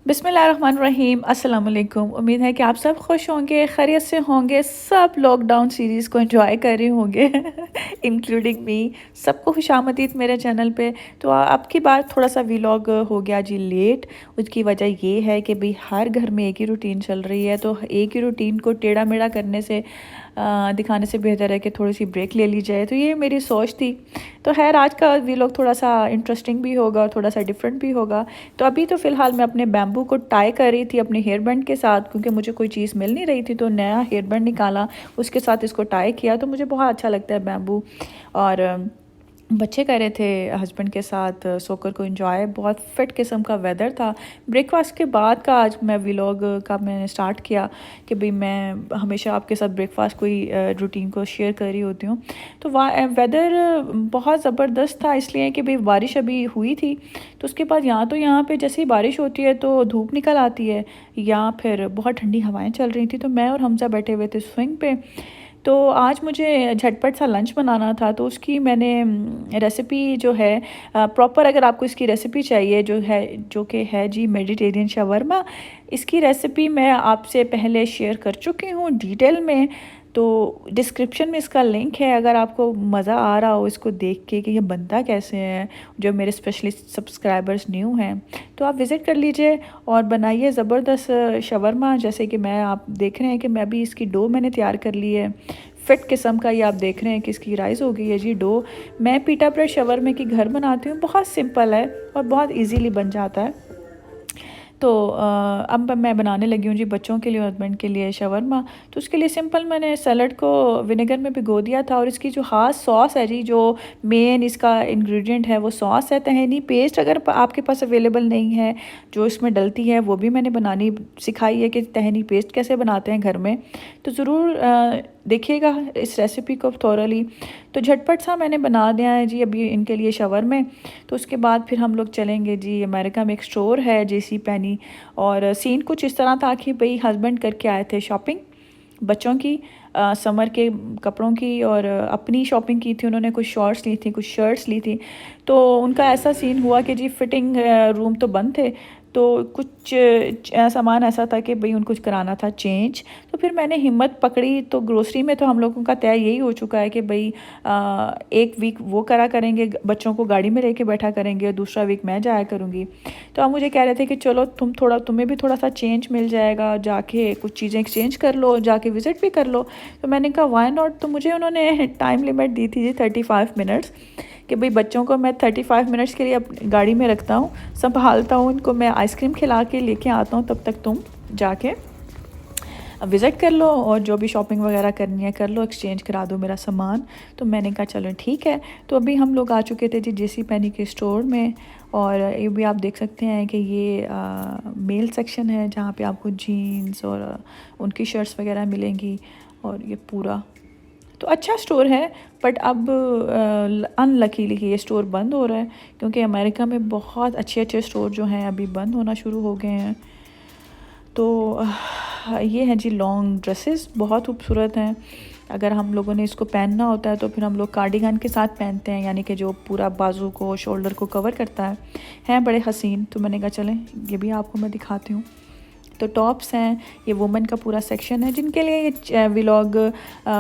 बिस्मिल्लाहिर्रहमानिर्रहीम अस्सलाम वालेकुम। उम्मीद है कि आप सब खुश होंगे, खैरियत से होंगे, सब लॉकडाउन सीरीज़ को एंजॉय कर रहे होंगे इंक्लूडिंग मी। सबको खुशामदीद मेरे चैनल पे। तो अब की बार थोड़ा सा व्लॉग हो गया जी लेट। उसकी वजह ये है कि भाई हर घर में एक ही रूटीन चल रही है, तो एक ही रूटीन को टेढ़ा मेढ़ा करने से दिखाने से बेहतर है कि थोड़ी सी ब्रेक ले ली जाए। तो ये मेरी सोच थी। तो खैर आज का व्लॉग थोड़ा सा इंटरेस्टिंग भी होगा और थोड़ा सा डिफरेंट भी होगा। तो अभी तो फ़िलहाल मैं अपने बैम्बू को टाई कर रही थी अपने हेयर बैंड के साथ, क्योंकि मुझे कोई चीज़ मिल नहीं रही थी। तो नया हेयर बैंड निकाला, उसके साथ इसको टाई किया। तो मुझे बहुत अच्छा लगता है बैम्बू। और बच्चे कर रहे थे हस्बैंड के साथ सोकर को एंजॉय। बहुत फिट किस्म का वेदर था। ब्रेकफास्ट के बाद का आज मैं व्लॉग का मैंने स्टार्ट किया कि भाई मैं हमेशा आपके साथ ब्रेकफास्ट कोई रूटीन को शेयर कर रही होती हूँ। तो वेदर बहुत ज़बरदस्त था, इसलिए कि भाई बारिश अभी हुई थी। तो उसके बाद यहाँ पे जैसे ही बारिश होती है तो धूप निकल आती है, या फिर बहुत ठंडी हवाएं चल रही थी। तो मैं और हमजा बैठे हुए थे स्विंग पे। तो आज मुझे झटपट सा लंच बनाना था, तो उसकी मैंने रेसिपी जो है प्रॉपर, अगर आपको इसकी रेसिपी चाहिए जो कि है जी मेडिटेरियन शवरमा। इसकी रेसिपी मैं आपसे पहले शेयर कर चुकी हूँ डिटेल में। तो डिस्क्रिप्शन में इसका लिंक है, अगर आपको मज़ा आ रहा हो इसको देख के कि ये बनता कैसे है, जो मेरे स्पेशली सब्सक्राइबर्स न्यू हैं, तो आप विज़िट कर लीजिए और बनाइए ज़बरदस्त शवरमा। जैसे कि मैं, आप देख रहे हैं कि मैं भी इसकी डो मैंने तैयार कर ली है। फिट किस्म का ये आप देख रहे हैं कि इसकी राइस हो गई है जी डो। मैं पीटा ब्रेड शवरमे की घर बनाती हूँ, बहुत सिंपल है और बहुत इजीली बन जाता है। तो अब मैं बनाने लगी हूँ जी बच्चों के लिए और हस्बैंड के लिए शवरमा। तो उसके लिए सिंपल मैंने सैलड को विनेगर में भिगो दिया था। और इसकी जो ख़ास सॉस है जी, जो मेन इसका इंग्रेडिएंट है वो सॉस है। तहनी पेस्ट अगर आपके पास अवेलेबल नहीं है, जो इसमें डलती है, वो भी मैंने बनानी सिखाई है कि तहनी पेस्ट कैसे बनाते हैं घर में। तो ज़रूर देखिएगा इस रेसिपी को थॉरली। तो झटपट सा मैंने बना दिया है जी अभी इनके लिए शवरमे। तो उसके बाद फिर हम लोग चलेंगे जी, अमेरिका में एक स्टोर है जेसी पेनी। और सीन कुछ इस तरह था कि भाई हस्बैंड करके आए थे शॉपिंग बच्चों की, समर के कपड़ों की, और अपनी शॉपिंग की थी। उन्होंने कुछ शॉर्ट्स ली थी, कुछ शर्ट्स ली थी। तो उनका ऐसा सीन हुआ कि जी फिटिंग रूम तो बंद थे। तो कुछ सामान ऐसा था कि भाई उनको कुछ कराना था चेंज। तो फिर मैंने हिम्मत पकड़ी। तो ग्रोसरी में तो हम लोगों का तय यही हो चुका है कि भाई एक वीक वो करा करेंगे, बच्चों को गाड़ी में लेके बैठा करेंगे, और दूसरा वीक मैं जाया करूँगी। तो आप मुझे कह रहे थे कि चलो तुम्हें भी थोड़ा सा चेंज मिल जाएगा, जाके कुछ चीज़ें एक्सचेंज कर लो, जाके विज़िट भी कर लो। तो मैंने कहा वाई नॉट। तो मुझे उन्होंने टाइम लिमिट दी थी जी 35 मिनट्स, कि भाई बच्चों को मैं 35 मिनट्स के लिए अपनी गाड़ी में रखता हूँ, संभालता हूँ इनको, मैं आइसक्रीम खिला के लेके आता हूँ, तब तक तुम जाके विज़िट कर लो और जो भी शॉपिंग वगैरह करनी है कर लो, एक्सचेंज करा दो मेरा सामान। तो मैंने कहा चलो ठीक है। तो अभी हम लोग आ चुके थे जी जेसी पेनी के स्टोर में। और ये भी आप देख सकते हैं कि ये मेल सेक्शन है, जहाँ पे आपको जीन्स और उनकी शर्ट्स वगैरह मिलेंगी। और ये पूरा तो अच्छा स्टोर है। बट अब अनलकीली ये स्टोर बंद हो रहा है, क्योंकि अमेरिका में बहुत अच्छे अच्छे स्टोर जो हैं अभी बंद होना शुरू हो गए हैं। तो ये हैं जी लॉन्ग ड्रेसेस, बहुत खूबसूरत हैं। अगर हम लोगों ने इसको पहनना होता है तो फिर हम लोग कार्डिगन के साथ पहनते हैं, यानी कि जो पूरा बाजू को, शोल्डर को कवर करता है। हैं बड़े हसीन। तो मैंने कहा चलें ये भी आपको मैं दिखाती हूँ। तो टॉप्स हैं, ये वुमेन का पूरा सेक्शन है। जिनके लिए ये व्लॉग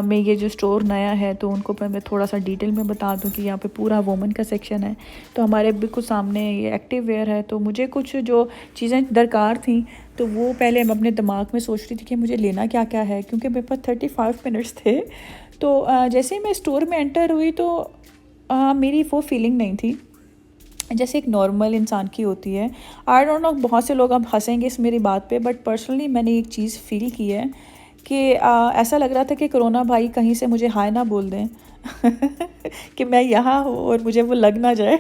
में ये जो स्टोर नया है, तो उनको मैं थोड़ा सा डिटेल में बता दूं कि यहाँ पे पूरा वुमेन का सेक्शन है। तो हमारे बिल्कुल सामने ये एक्टिव वेयर है। तो मुझे कुछ जो चीज़ें दरकार थी, तो वो पहले मैं अपने दिमाग में सोच रही थी कि मुझे लेना क्या क्या है, क्योंकि मेरे पास 35 मिनट्स थे। तो जैसे ही मैं स्टोर में एंटर हुई, तो मेरी वो फीलिंग नहीं थी जैसे एक नॉर्मल इंसान की होती है। आई डोंट नो, बहुत से लोग अब हंसेंगे इस मेरी बात पे, बट पर्सनली मैंने एक चीज़ फील की है कि ऐसा लग रहा था कि कोरोना भाई कहीं से मुझे हाय ना बोल दें कि मैं यहाँ हूँ और मुझे वो लग ना जाए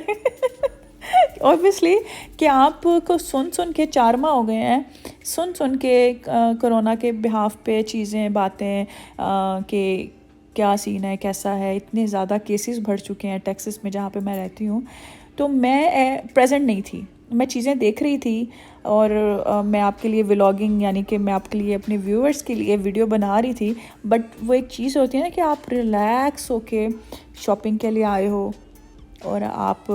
ऑब्वियसली कि आपको सुन सुन के चारमा हो गए हैं, सुन सुन के कोरोना के बिहाफ पे चीज़ें, बातें कि क्या सीन है, कैसा है। इतने ज़्यादा केसेस बढ़ चुके हैं टेक्सास में, जहाँ पे मैं रहती हूँ। तो मैं प्रेजेंट नहीं थी, मैं चीज़ें देख रही थी। और मैं आपके लिए व्लॉगिंग, यानी कि मैं आपके लिए, अपने व्यूअर्स के लिए वीडियो बना रही थी। बट वो एक चीज़ होती है ना कि आप रिलैक्स होके शॉपिंग के लिए आए हो, और आप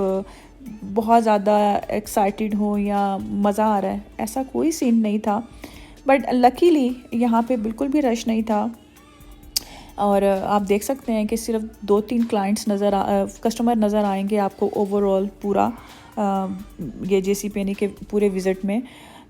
बहुत ज़्यादा एक्साइटेड हो या मज़ा आ रहा है, ऐसा कोई सीन नहीं था। बट लकीली यहाँ पे बिल्कुल भी रश नहीं था। और आप देख सकते हैं कि सिर्फ 2-3 क्लाइंट्स कस्टमर नज़र आएंगे आपको ओवरऑल पूरा ये जेसी पेनी के पूरे विज़िट में।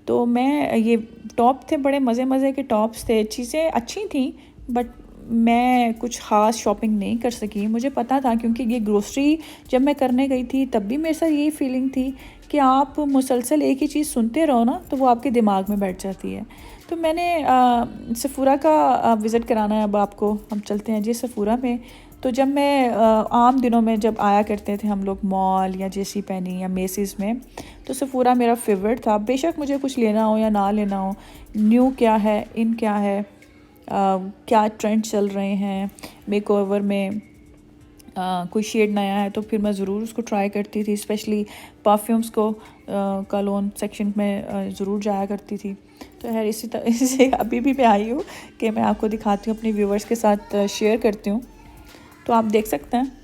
तो मैं ये टॉप थे, बड़े मज़े मज़े के टॉप्स थे, चीज़ें अच्छी थी, बट मैं कुछ ख़ास शॉपिंग नहीं कर सकी। मुझे पता था क्योंकि ये ग्रोसरी जब मैं करने गई थी तब भी मेरे साथ यही फीलिंग थी कि आप मुसलसल एक ही चीज़ सुनते रहो ना तो वो आपके दिमाग में बैठ जाती है। तो मैंने सफ़ूरा का विज़िट कराना है अब आपको। हम चलते हैं जी सफ़ूरा में। तो जब मैं आम दिनों में जब आया करते थे हम लोग मॉल या जेसी पेनी या मेसिस में, तो सफ़ूरा मेरा फेवरेट था। बेशक मुझे कुछ लेना हो या ना लेना हो, न्यू क्या है, इन क्या है, क्या ट्रेंड चल रहे हैं मेकओवर में, कोई शेड नया है तो फिर मैं ज़रूर उसको ट्राई करती थी। स्पेशली परफ्यूम्स को कलोन सेक्शन में ज़रूर जाया करती थी। तो यार इसी तरह से अभी भी मैं आई हूँ कि मैं आपको दिखाती हूँ, अपने व्यूवर्स के साथ शेयर करती हूँ। तो आप देख सकते हैं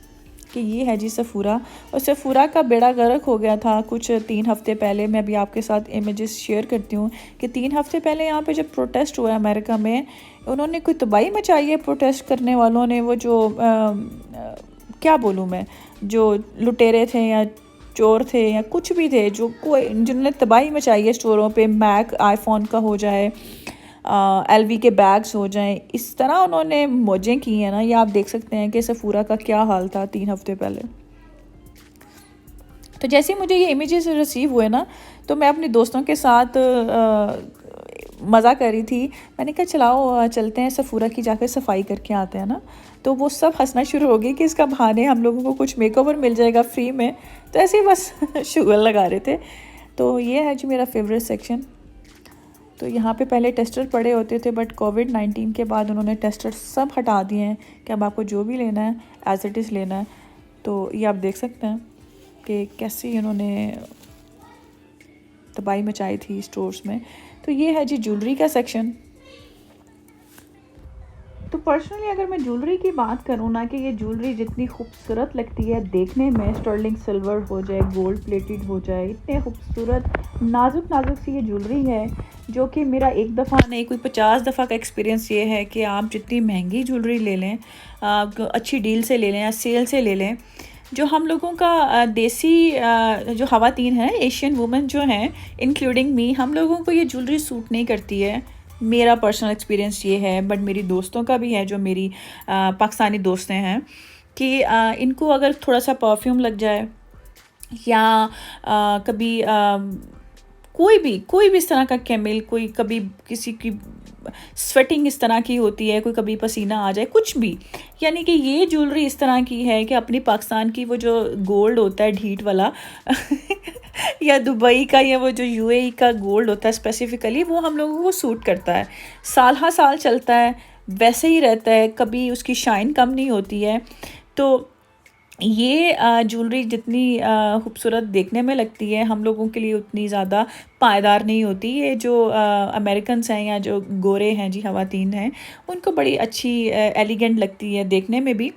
कि ये है जी सफ़ूरा। और सफ़ूरा का बेड़ा गर्क हो गया था कुछ 3 हफ़्ते पहले। मैं भी आपके साथ इमेजेस शेयर करती हूँ कि 3 हफ़्ते पहले यहाँ पे जब प्रोटेस्ट हुआ है अमेरिका में, उन्होंने कोई तबाही मचाई है प्रोटेस्ट करने वालों ने। वो जो क्या बोलूँ मैं, जो लुटेरे थे या चोर थे या कुछ भी थे, जो कोई जिन्होंने तबाही मचाई है स्टोरों पे, मैक आईफोन का हो जाए, एलवी के बैग्स हो जाएं, इस तरह उन्होंने मौजें की हैं ना। ये आप देख सकते हैं कि सफ़ूरा का क्या हाल था 3 हफ़्ते पहले। तो जैसे ही मुझे ये इमेजेस रिसीव हुए ना, तो मैं अपने दोस्तों के साथ मज़ा कर रही थी। मैंने कहा चलाओ चलते हैं सफ़ूरा की जाकर सफाई करके आते हैं ना। तो वो सब हंसना शुरू हो गई कि इसका बहाने हम लोगों को कुछ मेकओवर मिल जाएगा फ्री में। तो ऐसे ही बस शुगर लगा रहे थे। तो ये है जी मेरा फेवरेट सेक्शन। तो यहाँ पे पहले टेस्टर पड़े होते थे, बट कोविड-19 के बाद उन्होंने टेस्टर सब हटा दिए हैं कि अब आपको जो भी लेना है एज इट इज़ लेना है। तो ये आप देख सकते हैं कि कैसे उन्होंने तबाही मचाई थी स्टोर्स में। तो ये है जी ज्वेलरी का सेक्शन। तो पर्सनली अगर मैं ज्वेलरी की बात करूँ ना, कि ये ज्वेलरी जितनी खूबसूरत लगती है देखने में, स्टर्लिंग सिल्वर हो जाए, गोल्ड प्लेटेड हो जाए, इतने खूबसूरत नाजुक नाजुक सी ये ज्वेलरी है, जो कि मेरा एक दफ़ा नहीं कोई 50 दफ़ा का एक्सपीरियंस ये है कि आप जितनी महंगी ज्वेलरी ले लें, अच्छी डील से ले लें या सेल से ले लें, जो हम लोगों का देसी जो ख़वातीन हैं, एशियन वुमेन जो हैं इंक्लूडिंग मी, हम लोगों को ये ज्वेलरी सूट नहीं करती है। मेरा पर्सनल एक्सपीरियंस ये है, बट मेरी दोस्तों का भी है, जो मेरी पाकिस्तानी दोस्तें हैं, कि इनको अगर थोड़ा सा परफ्यूम लग जाए या कभी कोई भी इस तरह का केमिकल, कोई कभी किसी की स्वेटिंग इस तरह की होती है, कोई कभी पसीना आ जाए, कुछ भी, यानी कि ये ज्वेलरी इस तरह की है कि अपनी पाकिस्तान की वो जो गोल्ड होता है ढीठ वाला या दुबई का या वो जो यूएई का गोल्ड होता है स्पेसिफिकली, वो हम लोगों को सूट करता है, साल हर साल चलता है, वैसे ही रहता है, कभी उसकी शाइन कम नहीं होती है। तो ये ज्वेलरी जितनी खूबसूरत देखने में लगती है, हम लोगों के लिए उतनी ज़्यादा पायदार नहीं होती। ये जो अमेरिकन्स हैं या जो गोरे हैं जी ख़वातीन हैं, उनको बड़ी अच्छी एलिगेंट लगती है देखने में भी।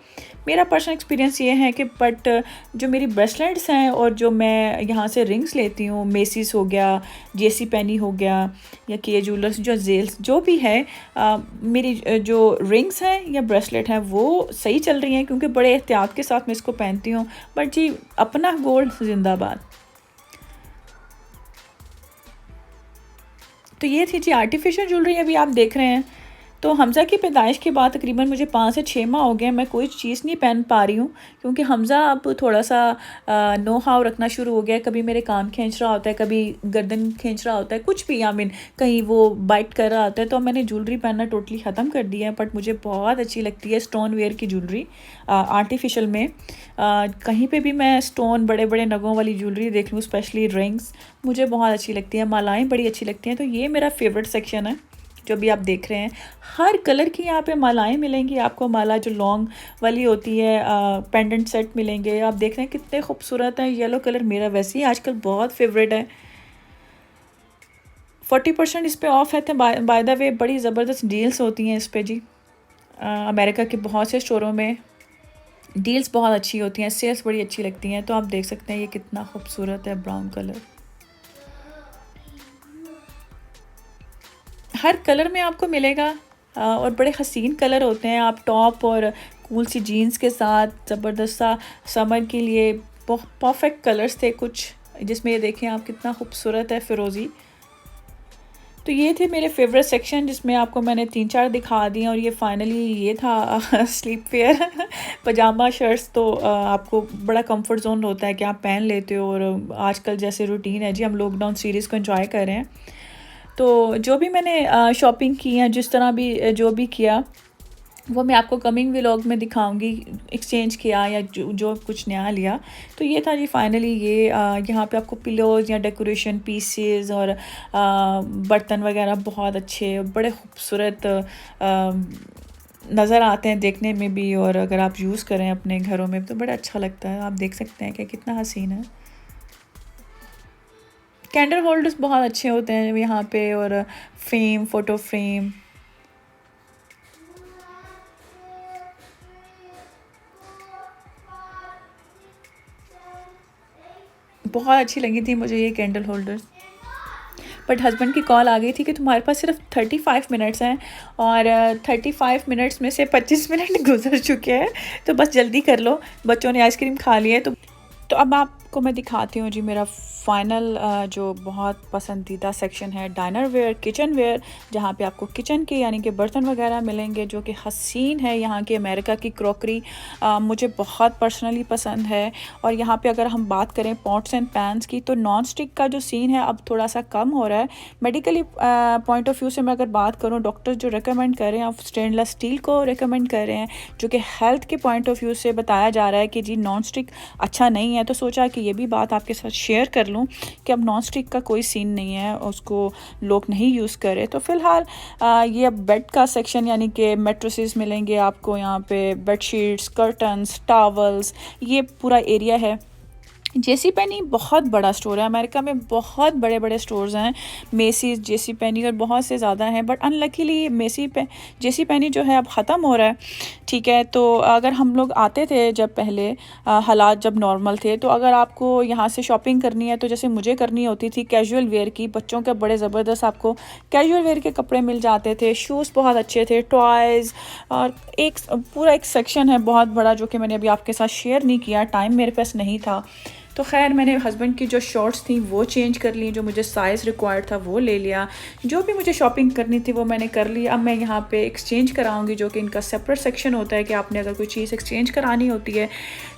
मेरा पर्सनल एक्सपीरियंस ये है कि बट जो मेरी ब्रेसलेट्स हैं और जो मैं यहाँ से रिंग्स लेती हूँ, मेसिस हो गया, जेसी पेनी हो गया या के ज्वेलर्स, जो जेल्स जो भी है, मेरी जो रिंग्स हैं या ब्रेसलेट हैं वो सही चल रही हैं, क्योंकि बड़े एहतियात के साथ मैं इसको पहनती हूँ। बट जी अपना गोल्ड जिंदाबाद। तो ये थी जी आर्टिफिशियल ज्वेलरी अभी आप देख रहे हैं। तो हमज़ा की पैदाइश के बाद तकरीबन मुझे 5 से 6 माह हो गए, मैं कोई चीज़ नहीं पहन पा रही हूँ, क्योंकि हमज़ा अब थोड़ा सा नो हाव रखना शुरू हो गया। कभी मेरे कान खींच रहा होता है, कभी गर्दन खींच रहा होता है, कुछ भी, आई मीन कहीं वो बाइट कर रहा होता है। तो मैंने ज्वेलरी पहनना टोटली ख़त्म कर दिया है। बट मुझे बहुत अच्छी लगती है स्टोन वेयर की ज्वेलरी आर्टिफिशियल में। कहीं पे भी मैं स्टोन बड़े बड़े नगों वाली ज्वेलरी देख लूँ, स्पेशली रिंग्स मुझे बहुत अच्छी लगती है, मालाएँ बड़ी अच्छी लगती हैं। तो ये मेरा फेवरेट सेक्शन है जो भी आप देख रहे हैं। हर कलर की यहाँ पे मालाएं मिलेंगी आपको। माला जो लॉन्ग वाली होती है, पेंडेंट सेट मिलेंगे। आप देख रहे हैं कितने खूबसूरत हैं। येलो कलर मेरा वैसे ही आजकल बहुत फेवरेट है। 40% इस पे ऑफ है। बाय द वे बड़ी ज़बरदस्त डील्स होती हैं इस पे जी, अमेरिका के बहुत से स्टोरों में। डील्स बहुत अच्छी होती हैं, सेल्स बड़ी अच्छी लगती हैं। तो आप देख सकते हैं ये कितना खूबसूरत है ब्राउन कलर। हर कलर में आपको मिलेगा और बड़े हसीन कलर होते हैं। आप टॉप और कूल सी जीन्स के साथ ज़बरदस्त सा समर के लिए परफेक्ट कलर्स थे कुछ, जिसमें ये देखें आप कितना खूबसूरत है फिरोज़ी। तो ये थे मेरे फेवरेट सेक्शन, जिसमें आपको मैंने 3-4 दिखा दिए और ये फाइनली ये था स्लीप वेयर पजामा शर्ट्स। तो आपको बड़ा कंफर्ट जोन होता है कि आप पहन लेते हो, और आजकल जैसे रूटीन है जी, हम लॉकडाउन सीरीज़ को एंजॉय कर रहे हैं। तो जो भी मैंने शॉपिंग की है, जिस तरह भी जो भी किया, वो मैं आपको कमिंग व्लॉग में दिखाऊंगी। एक्सचेंज किया या जो जो कुछ नया लिया। तो ये था जी फाइनली ये यहाँ पे आपको पिलोज या डेकोरेशन पीसेस और बर्तन वगैरह बहुत अच्छे बड़े खूबसूरत नज़र आते हैं देखने में भी, और अगर आप यूज़ करें अपने घरों में तो बड़ा अच्छा लगता है। आप देख सकते हैं कि कितना हसीन है। कैंडल होल्डर्स बहुत अच्छे होते हैं यहाँ पे, और फ्रेम, फ़ोटो फ्रेम। बहुत अच्छी लगी थी मुझे ये कैंडल होल्डर्स। बट हस्बैंड की कॉल आ गई थी कि तुम्हारे पास सिर्फ 35 मिनट्स हैं, और 35 मिनट्स में से 25 मिनट गुजर चुके हैं, तो बस जल्दी कर लो, बच्चों ने आइसक्रीम खा ली है। तो अब आपको मैं दिखाती हूँ जी मेरा फ़ाइनल जो बहुत पसंदीदा सेक्शन है, डाइनर वेयर, किचन वेयर, जहाँ पे आपको किचन के यानी कि बर्तन वगैरह मिलेंगे जो कि हसीन है। यहाँ की अमेरिका की क्रॉकरी मुझे बहुत पर्सनली पसंद है। और यहाँ पे अगर हम बात करें पॉट्स एंड पैन्स की, तो नॉन स्टिक का जो सीन है अब थोड़ा सा कम हो रहा है। मेडिकली पॉइंट ऑफ व्यू से मैं अगर बात करूँ, डॉक्टर जो रिकमेंड कर रहे हैं, आप स्टेनलेस स्टील को रिकमेंड कर रहे हैं, जो कि हेल्थ के पॉइंट ऑफ व्यू से बताया जा रहा है कि जी नॉन स्टिक अच्छा नहीं है। तो सोचा कि ये भी बात आपके साथ शेयर कर लूँ कि अब नॉन स्टिक का कोई सीन नहीं है, उसको लोग नहीं यूज़ करे। तो फ़िलहाल ये अब बेड का सेक्शन यानी कि मैट्रेसेस मिलेंगे आपको यहाँ पे, बेडशीट्स, कर्टन्स, टॉवल्स, ये पूरा एरिया है। जेसी पेनी बहुत बड़ा स्टोर है अमेरिका में, बहुत बड़े बड़े स्टोर्स हैं, मेसीज, जेसी पेनी और बहुत से ज़्यादा हैं। बट अनलकीली जेसी पेनी जो है अब ख़त्म हो रहा है। ठीक है, तो अगर हम लोग आते थे जब पहले हालात जब नॉर्मल थे, तो अगर आपको यहाँ से शॉपिंग करनी है, तो जैसे मुझे करनी होती थी कैजुअल वेयर की, बच्चों के बड़े ज़बरदस्त आपको कैजुअल वेयर के कपड़े मिल जाते थे, शूज़ बहुत अच्छे थे, टॉयज़, और एक पूरा एक सेक्शन है बहुत बड़ा जो कि मैंने अभी आपके साथ शेयर नहीं किया, टाइम मेरे पास नहीं था। तो खैर मैंने हस्बैंड की जो शॉर्ट्स थी वो चेंज कर ली, जो मुझे साइज़ रिक्वायर्ड था वो ले लिया, जो भी मुझे शॉपिंग करनी थी वो मैंने कर ली। अब मैं यहाँ पे एक्सचेंज कराऊंगी, जो कि इनका सेपरेट सेक्शन होता है कि आपने अगर कोई चीज़ एक्सचेंज करानी होती है।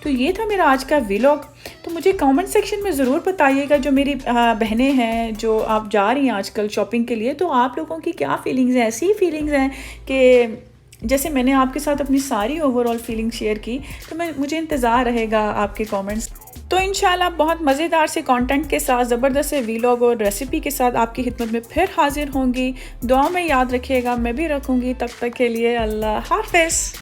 तो ये था मेरा आज का व्लॉग। तो मुझे कमेंट सेक्शन में ज़रूर बताइएगा, जो मेरी बहनें हैं जो आप जा रही हैं आजकल शॉपिंग के लिए, तो आप लोगों की क्या फीलिंग्स हैं। ऐसी फीलिंग्स हैं कि जैसे मैंने आपके साथ अपनी सारी ओवरऑल फीलिंग शेयर की, तो मुझे इंतज़ार रहेगा आपके कमेंट्स। तो इंशाल्लाह बहुत मज़ेदार से कंटेंट के साथ, ज़बरदस्त से व्लॉग और रेसिपी के साथ आपकी खिदमत में फिर हाजिर होंगी। दुआ में याद रखिएगा, मैं भी रखूँगी। तब तक के लिए अल्लाह हाफ़िज़।